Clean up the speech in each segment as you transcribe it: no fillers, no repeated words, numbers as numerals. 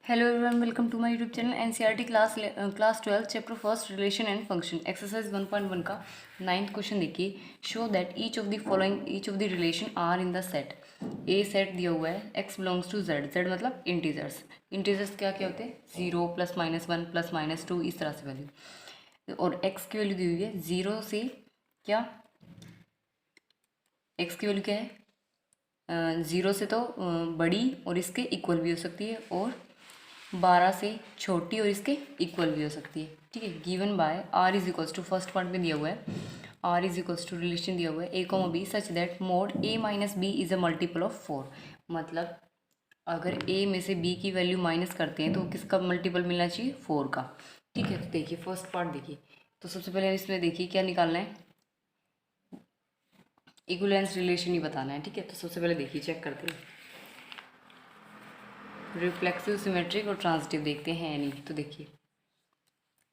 Hello everyone, welcome to my YouTube channel NCERT class 12 chapter first relation and function exercise 1.1 का 9th question देखिए। Show that each of the relation are in the set. A set दिया हुआ है x belongs to z। z मतलब integers क्या क्या होते हैं 0 +-1 +-2 इस तरह से वैल्यू। और x की वैल्यू दी हुई है 0 से क्या, x की वैल्यू क्या है 0 से तो बड़ी और इसके इक्वल भी हो सकती है, और 12 से छोटी और इसके इक्वल भी हो सकती है। ठीक है, given by R is equals to, first part में दिया हुआ है R is equals to relation दिया हुआ है A comma B such that mod A minus B is a multiple of 4। मतलब अगर ए में से बी की वैल्यू माइनस करते हैं तो किसका मल्टीपल मिलना चाहिए 4 का। ठीक है, तो देखिए फर्स्ट पार्ट देखिए। तो सबसे पहले इसमें देखिए क्या निकालना है, इक्विवेलेंस रिलेशन ही बताना है। ठीक है, तो सबसे पहले देखिए चेक करते हैं, रिफ्लेक्सिव सिमेट्रिक और ट्रांजिटिव देखते हैं नहीं।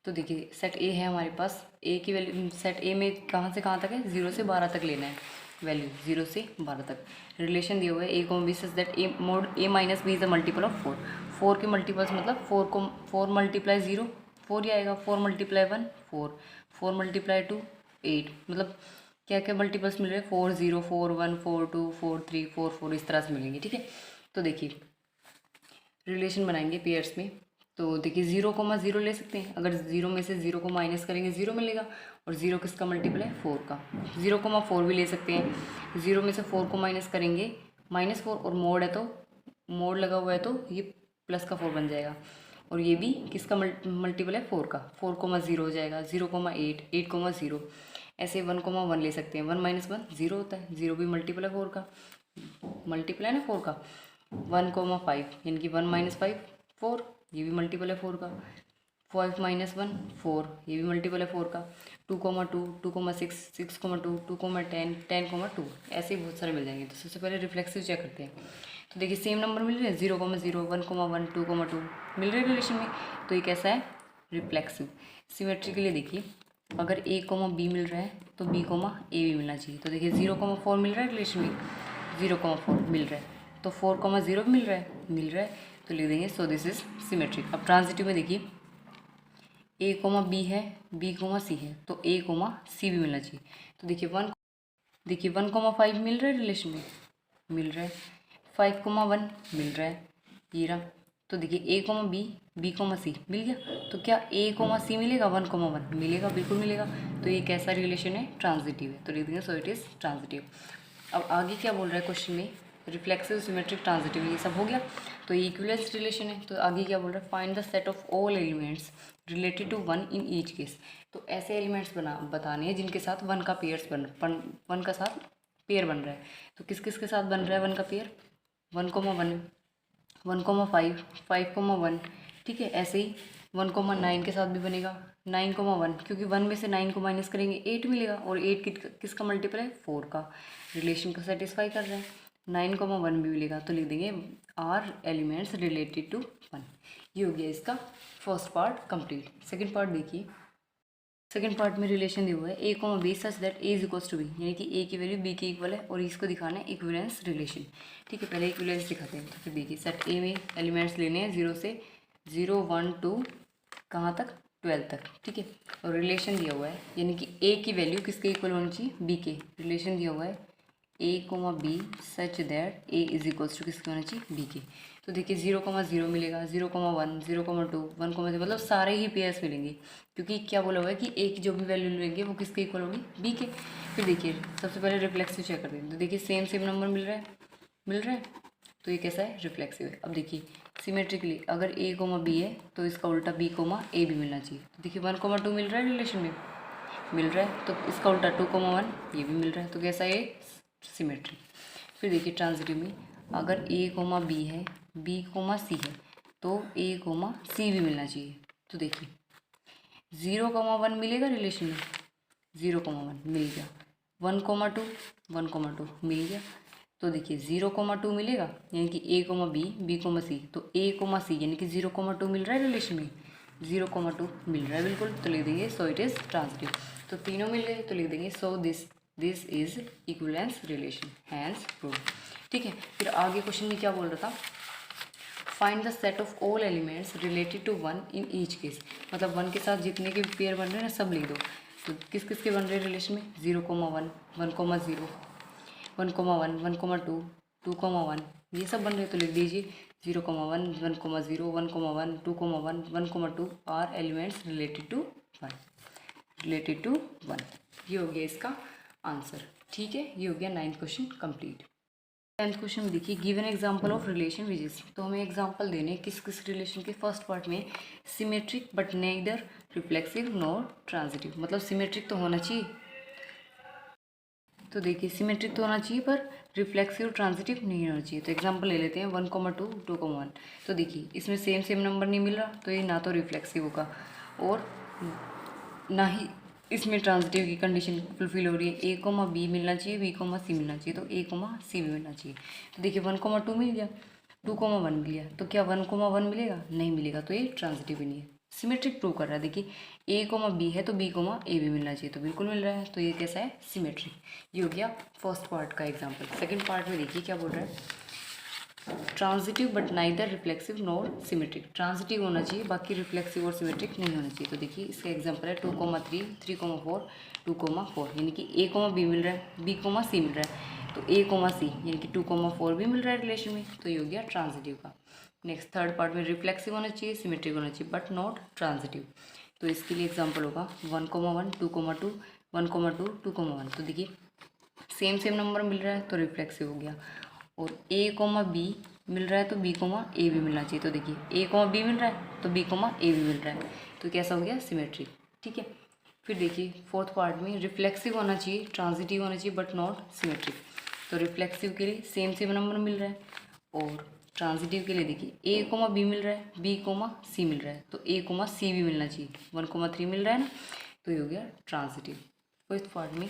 तो देखिए सेट ए है हमारे पास, ए की वैल्यू सेट ए में कहाँ से कहाँ तक है 0 से 12 तक लेना है वैल्यू, 0 से 12 तक। रिलेशन दिया हुआ है A comma B such that A mod A minus B is a multiple of 4। 4 के मल्टीपल्स मतलब 4 मल्टीप्लाई 0 4 ही आएगा, 4 मल्टीप्लाई 1 4, 4 मल्टीप्लाई 2 8। मतलब क्या क्या मल्टीपल्स मिल रहे हैं 4 0 4 1 4 2 4 3 4 4 इस तरह से मिलेंगे। ठीक है, तो देखिए रिलेशन बनाएंगे पेयर्स में। तो देखिए 0,0 ले सकते हैं, अगर 0 में से 0 को माइनस करेंगे 0 मिलेगा, और 0 किसका मल्टीपल है 4 का। 0,4 भी ले सकते हैं, 0 में से 4 को माइनस करेंगे -4, और मोड है तो मोड लगा हुआ है तो ये प्लस का 4 बन जाएगा, और ये भी किसका मल्टीपल है 4 का। 4,0 हो जाएगा, 0,8 8,0। ऐसे 1,1 ले सकते हैं, 1 - 1 0 होता है, 0 भी मल्टीपल है 4 का, मल्टीपल है ना 4 का। 1,5 यानी कि 1 - 5 4, ये भी मल्टीपल है 4 का। 5 - 1 4, ये भी मल्टीपल है 4 का। 2,2 2,6 6,2 2,10 10,2 ऐसे ही बहुत सारे मिल जाएंगे। तो सबसे पहले रिफ्लेक्सिव चेक करते हैं। तो देखिए सेम नंबर मिल रहे हैं 0,0 1,1 2,2 मिल रहे हैं रिलेशन में, तो ये कैसा है रिफ्लेक्सिव। सिमेट्री के लिए देखिए, अगर a, b मिल रहा है तो b, a भी मिलना चाहिए। तो देखिए 0,4 मिल रहा है रिलेशन में, 0,4 मिल रहा है, तो 4,0 भी मिल रहा है, तो लिख देंगे सो दिस इज सिमेट्रिक। अब ट्रांजिटिव में देखिए a, b है, b, c है, तो a, c भी मिलना चाहिए। तो देखिए 1,5 मिल रहा है रिलेशन में, मिल रहा है, 5,1 मिल रहा है, ये रहा। तो देखिए a, b, b, c मिल गया, तो क्या a, c मिलेगा 1,1 मिलेगा, बिल्कुल मिलेगा। तो ये कैसा रिलेशन है ट्रांजिटिव है, तो लिख देंगे सो इट इज़ ट्रांजिटिव। अब आगे क्या बोल रहा है क्वेश्चन में, रिफ्लेक्सिव सिमेट्रिक ट्रांजिटिव ये सब हो गया, तो ये इक्विवेलेंस रिलेशन है। तो आगे क्या बोल रहा है, find the set of all elements related to 1 in each case. तो ऐसे एलिमेंट्स बताने हैं जिनके साथ 1 का पेयर्स 1 का साथ पेयर बन रहा है। तो किस किस के साथ बन रहा है 1 का पेयर, 1,1 1,5 5,1। ठीक है, ऐसे ही 1,9 के साथ भी बनेगा, 9,1, क्योंकि 1 में से 9 को माइनस करेंगे 8 मिलेगा, और 8 किसका मल्टीपल है 4 का। रिलेशन को सेटिस्फाई कर रहा है, 9,1 भी मिलेगा, तो लिख देंगे आर एलिमेंट्स रिलेटेड टू 1। ये हो गया इसका first part complete. Second part देखिए, सेकेंड पार्ट में रिलेशन दिया हुआ है A, B such that A is equals to B, यानी कि ए की वैल्यू बी के इक्वल है, और इसको दिखाना है इक्विवेलेंस रिलेशन। ठीक है, पहले इक्विवेलेंस दिखाते हैं। तो फिर देखिए सेट ए में एलिमेंट्स लेने हैं 0 से 0 1 2 कहाँ तक 12 तक। ठीक है, और रिलेशन दिया हुआ है, यानी कि ए की वैल्यू किसके इक्वल होनी चाहिए बी के। रिलेशन दिया हुआ है a, b such that a is equals to किसके होना चाहिए बी के। तो देखिए 0,0 मिलेगा, 0,1 0,2 1,0 मतलब सारे ही पेयर्स मिलेंगे, क्योंकि क्या बोला हुआ है कि a की जो भी वैल्यू लेंगे वो किसके इक्वल होगी b के। फिर देखिए सबसे पहले रिफ्लेक्सिव चेक करते हैं। तो देखिए सेम नंबर मिल रहा है, तो ये कैसा है रिफ्लेक्सिव है। अब देखिए सिमेट्रिकली अगर a, b है तो इसका उल्टा b, a भी मिलना चाहिए। तो देखिए 1,2 मिल रहा है रिलेशन में, मिल रहा है, तो इसका उल्टा 2,1 ये भी मिल रहा है, तो कैसा है सिमेट्री। फिर देखिए ट्रांजिटिव में अगर a, b है, b, c है, तो a, c भी मिलना चाहिए। तो देखिए 0,1 मिलेगा रिलेशन में, 0,1 मिल गया, 1,2 1,2 मिल गया। तो देखिए 0,2 मिलेगा, यानी कि a, b, b, c, तो a, c यानी कि 0,2 मिल रहा है रिलेशन में, 0,2 मिल रहा है बिल्कुल, तो लिख देंगे सो इट इज़ ट्रांजिटिव। तो तीनों मिल गए, तो लिख देंगे so this is equivalence relation hence proved. ठीक है, फिर आगे क्वेश्चन में क्या बोल रहा था, find the set of all elements related to 1 in each case, मतलब 1 के साथ जितने के पेयर बन रहे हैं ना सब लिख दो। तो किस किस के बन रहे हैं रिलेशन में, 0,1, 1,0, 1,1, 1,2, 2,1, ये सब बन रहे हैं। तो लिख दीजिए 0,1, 1,0, 1,1, 2,1, 1,2 are elements related to 1, related to 1। ये हो गया इसका आंसर। ठीक है, ये हो गया 9th question complete. 10th question में देखिए, given example of relation which is, तो हमें एग्जांपल देने किस किस रिलेशन के। फर्स्ट पार्ट में symmetric but neither reflexive nor transitive, मतलब सिमेट्रिक तो होना चाहिए, तो देखिए सिमेट्रिक तो होना चाहिए पर रिफ्लेक्सिव ट्रांजिटिव नहीं होना चाहिए। तो एग्जांपल ले लेते हैं 1,2, 2,1। तो देखिए इसमें सेम नंबर नहीं मिल रहा, तो ये ना तो रिफ्लेक्सिव होगा और ना ही इसमें ट्रांजिटिव की कंडीशन फुलफिल हो रही है। ए कोमा बी मिलना चाहिए, बी कोमा सी मिलना चाहिए, तो ए कोमा सी भी मिलना चाहिए। तो देखिए 1,2 मिल गया, 2,1 मिल गया, तो क्या 1,1 मिलेगा, नहीं मिलेगा, तो ये ट्रांजिटिव ही नहीं है। सिमेट्रिक प्रूव कर रहा है, देखिए ए कोमा बी है तो बी कोमा ए भी मिलना चाहिए, तो बिल्कुल मिल रहा है, तो ये कैसा है, सिमेट्रिक। ये हो गया फर्स्ट पार्ट का एग्जाम्पल। सेकेंड पार्ट में देखिए क्या बोल रहा है, transitive but neither reflexive nor symmetric, transitive होना चाहिए बाकी रिफ्लेक्सिव और सिमेट्रिक नहीं होना चाहिए। तो देखिए इसका एग्जांपल है 2,3, 3,4, 2,4, यानी कि ए कोमा बी मिल रहा है, बी कोमा सी मिल रहा है, तो ए कोमा सी यानी कि 2,4 भी मिल रहा है रिलेशन में, तो ये हो गया ट्रांजिटिव का। नेक्स्ट थर्ड पार्ट में रिफ्लेक्सिव होना चाहिए, सिमेट्रिक होना चाहिए बट नॉट ट्रांजिटिव, तो इसके लिए एग्जाम्पल होगा 1,1, 2,2, 1,2, 2,1। तो देखिए सेम नंबर मिल रहा है तो रिफ्लेक्सिव हो गया, और ए कोमा बी मिल रहा है तो बी कोमा ए भी मिलना चाहिए। तो देखिए ए कोमा बी मिल रहा है तो बी कोमा ए भी मिल रहा है, तो कैसा हो गया, सिमेट्रिक। ठीक है, फिर देखिए फोर्थ पार्ट में रिफ्लेक्सिव होना चाहिए, ट्रांजिटिव होना चाहिए बट नॉट सिमेट्रिक। तो रिफ्लेक्सिव के लिए सेम नंबर मिल रहा है, और ट्रांजिटिव के लिए देखिए ए कोमा बी मिल रहा है, बी कोमा सी मिल रहा है, तो ए कोमा सी भी मिलना चाहिए, 1,3 मिल रहा है ना, तो ये हो गया ट्रांजिटिव। फिफ्थ पार्ट में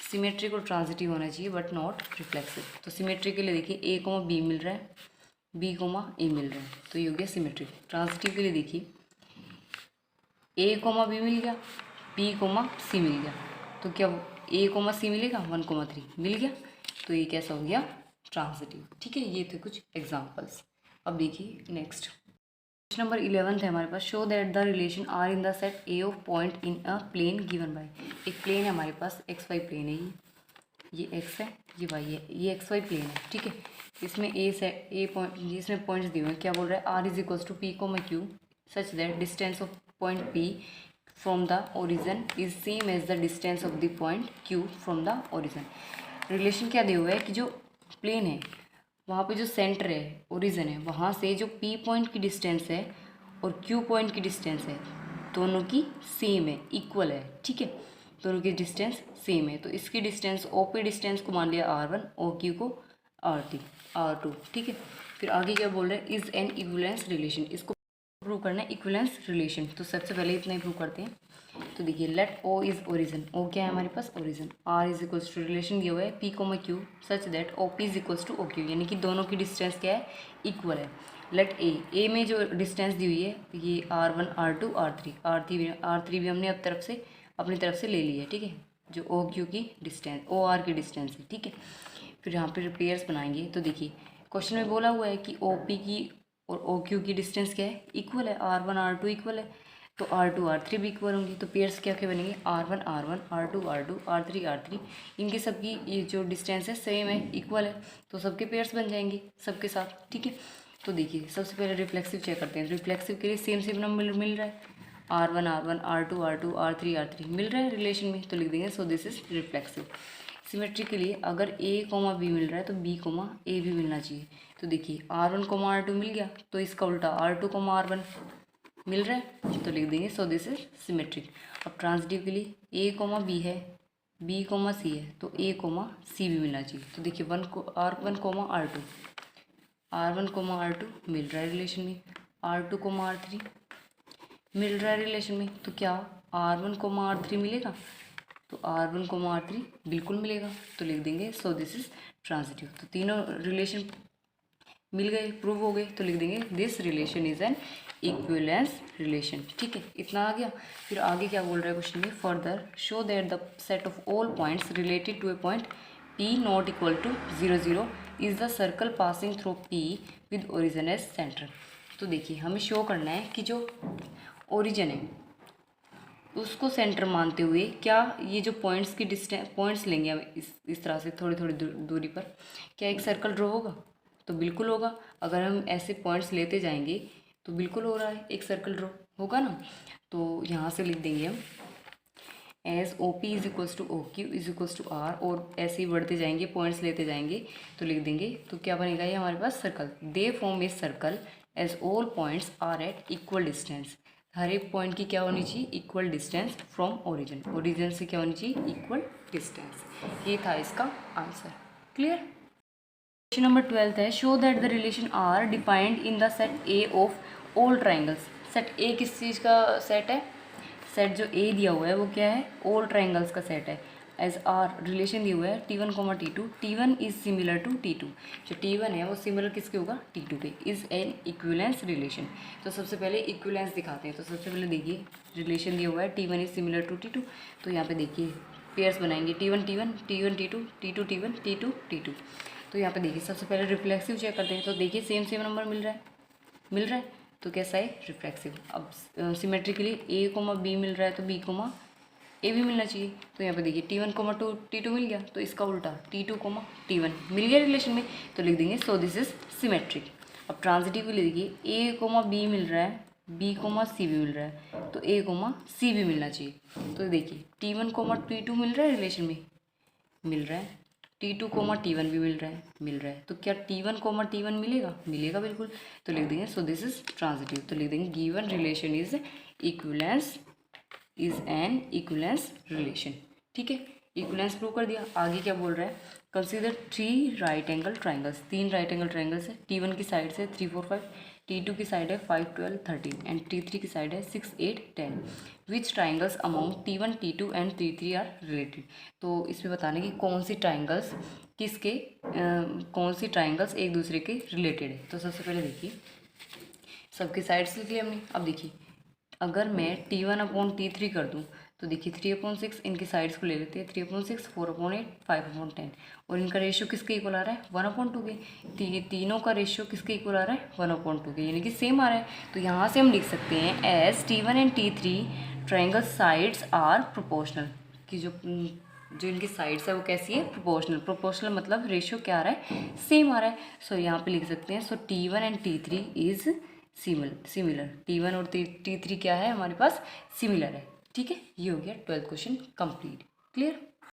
सिमेट्रिक और ट्रांजिटिव होना चाहिए बट नॉट रिफ्लेक्सिव। तो सिमेट्रिक के लिए देखिए ए कोमा बी मिल रहा है, बी कोमा ए मिल रहा है, तो ये हो गया सिमेट्रिक। ट्रांजिटिव के लिए देखिए ए कोमा बी मिल गया, बी कोमा सी मिल गया, तो क्या ए कोमा सी मिलेगा, 1,3 मिल गया, तो ये कैसा हो गया, ट्रांजिटिव। ठीक है, ये थे कुछ एग्जाम्पल्स। अब देखिए नेक्स्ट क्वेश्चन नंबर 11 है हमारे पास, show that the relation are in the set A of point in a plane given by. एक प्लेन है हमारे पास, एक्स वाई प्लेन है, ये एक्स है, ये वाई है, ये एक्स वाई प्लेन है। ठीक है, इसमें ए सेट ए पॉइंट, इसमें पॉइंट्स दिए हुए हैं। क्या बोल रहा है, R is equals to P comma Q such that distance of point P from the origin is same as the distance of the point Q from the origin. Relation क्या दिया हुआ है कि जो प्लेन है वहाँ पे जो सेंटर है, ओरिजन है, वहाँ से जो पी पॉइंट की डिस्टेंस है और क्यू पॉइंट की डिस्टेंस है, दोनों की सेम है, इक्वल है। ठीक है, दोनों की डिस्टेंस सेम है, तो इसकी डिस्टेंस ओ पी डिस्टेंस को मान लिया R1, ओ क्यू को R2। ठीक है, फिर आगे क्या बोल रहे हैं, इज एन इक्विवेलेंस रिलेशन, इसको प्रूव करना है इक्विवेलेंस रिलेशन। तो सबसे पहले इतना ही प्रूव करते हैं। तो देखिए let O is origin, O क्या है हमारे पास, origin. R is equals to relation दिया हुआ है P comma Q such that O P is equals to O Q, यानी कि दोनों की डिस्टेंस क्या है, इक्वल है। लेट ए में जो डिस्टेंस दी हुई है ये R1, R2, R3 भी हमने अपनी तरफ से ले ली है। ठीक है, जो ओ क्यू की डिस्टेंस, ओ आर की डिस्टेंस है। ठीक है, फिर यहाँ पे पेयर्स बनाएंगे। तो देखिए क्वेश्चन में बोला हुआ है कि ओ पी की और ओ क्यू की डिस्टेंस क्या है, इक्वल है, R1, R2 इक्वल है, तो R2, R3 भी इक्वल होंगी। तो पेयर्स क्या क्या बनेंगे, R1, R1, R2, R2, R3, R3, इनकी सबकी ये जो डिस्टेंस है सेम है, इक्वल है, तो सबके पेयर्स बन जाएंगे सबके साथ। ठीक है, तो देखिए सबसे पहले रिफ्लेक्सिव चेक करते हैं। रिफ्लेक्सिव के लिए सेम नंबर मिल रहा है, R1, R1, R2, R2, R3, R3 मिल रहा है रिलेशन में, तो लिख देंगे so this is reflexive. Symmetry के लिए अगर ए कोमा बी मिल रहा है तो बी कोमा ए भी मिलना चाहिए। तो देखिए R1 कोमा R2 मिल गया, तो इसका उल्टा R2 कोमा R1 मिल रहा है, तो लिख देंगे सो दिस इज सिमेट्रिक। अब ट्रांजिटिव के लिए ए कोमा बी है, बी कोमा सी है, तो ए कोमा सी भी मिलना चाहिए। तो देखिए R1 coma R2, R1 coma R2 मिल रहा है रिलेशन में, R2 कोमा R3 मिल रहा है रिलेशन में, तो क्या R1 कोमा R3 मिलेगा, तो R1 कोमा R3 बिल्कुल मिलेगा, तो लिख देंगे सो दिस इज ट्रांजिटिव। तो तीनों रिलेशन मिल गए, प्रूव हो गए, तो लिख देंगे this relation is an equivalence relation. ठीक है, इतना आ गया। फिर आगे क्या बोल रहा है क्वेश्चन में, further show that the set of all points related to a point P not equal to 0, 0 is the circle passing through P with origin as center। तो देखिए हमें शो करना है कि जो ओरिजिन है उसको सेंटर मानते हुए क्या ये जो पॉइंट्स की डिस्टेंस पॉइंट्स लेंगे हम इस तरह से थोड़ी थोड़ी दूरी पर, क्या एक सर्कल ड्रॉ होगा? तो बिल्कुल होगा। अगर हम ऐसे पॉइंट्स लेते जाएंगे तो बिल्कुल हो रहा है, एक सर्कल ड्रॉ होगा ना। तो यहाँ से लिख देंगे हम as O P is equals to O Q is equals to R, और ऐसे ही बढ़ते जाएंगे, पॉइंट्स लेते जाएंगे तो लिख देंगे। तो क्या बनेगा ये हमारे पास circle, they form a circle as all points are at equal distance. हर एक पॉइंट की क्या होनी चाहिए? Equal distance from origin, origin से क्या होनी चाहिए? Equal distance. ये था इसका आंसर। क्लियर। क्वेश्चन नंबर 12 है, show that the relation R defined in the set A of all triangles. Set A किस चीज़ का सेट है? सेट जो ए दिया हुआ है वो क्या है? ऑल ट्राइंगल्स का सेट है। एज आर रिलेशन दिया हुआ है T1, T2, T1 is similar to T2। जो T1 है वो सिमिलर किसके होगा? T2 के। Is an equivalence relation. तो सबसे पहले इक्विवेलेंस दिखाते हैं। तो सबसे पहले देखिए रिलेशन दिया हुआ है T1 is similar to T2। तो यहाँ पे देखिए पेयर्स बनाएंगे T1 T1, T1 T2, T2 T1, T2 T2। तो यहाँ पे देखिए सबसे पहले रिफ्लेक्सिव चेक करते हैं। तो देखिए सेम सेम नंबर मिल रहा है तो कैसा है? रिफ्लेक्सिव। अब सिमेट्रिकली ए कोमा बी मिल रहा है तो बी कोमा ए भी मिलना चाहिए। तो यहाँ पे देखिए T1, T2 मिल गया, तो इसका उल्टा T2, T1 मिल गया रिलेशन में, तो लिख देंगे सो दिस इज सिमेट्रिक। अब ट्रांजिटिव के लिए देखिए ए कोमा बी मिल रहा है, बी कोमा सी भी मिल रहा है, तो ए कोमा सी भी मिलना चाहिए। तो देखिए T1, T2 मिल रहा है रिलेशन में, मिल रहा है। T2, T1 भी मिल रहा है। तो क्या T1, T1 मिलेगा बिल्कुल। तो लिख देंगे सो दिस इज ट्रांजिटिव। तो लिख देंगे given relation is equivalence, is an equivalence relation. ठीक है, इक्विवेलेंस प्रूव कर दिया। आगे क्या बोल रहा है? Consider 3 right angle triangles. 3 right angle triangles है। T1 की साइड से 3, 4, 5, T2 की साइड है 5, 12, 13 एंड T3 की साइड है 6, 8, 10। Which triangles among T1, T2 and T3 are related. तो इसमें बताने की कौन सी ट्राइंगल्स एक दूसरे के रिलेटेड है। तो सबसे पहले देखिए सबकी साइड्स लिख लिया हमने। अब देखिए अगर मैं T1/T3 कर दूं तो देखिए 3/6 इनकी साइड्स को ले लेते हैं। 3/6, 4/8, 5/10 और इनका रेशियो किसके इक्वल आ रहा है? 1/2 के। तीनों का रेशियो किसके इक्वल आ रहा है? 1/2 के, यानी कि सेम आ रहा है। तो यहाँ से हम लिख सकते हैं as T1 and T3 triangle sides are proportional, कि जो इनकी साइड्स है वो कैसी है? प्रोपोर्शनल मतलब रेशियो क्या आ रहा है? सेम आ रहा है। सो यहाँ पे लिख सकते हैं सो T1 and T3 is similar. T1 और T3 क्या है हमारे पास? सिमिलर है। ठीक है, ये हो गया 12th क्वेश्चन कंप्लीट। क्लियर।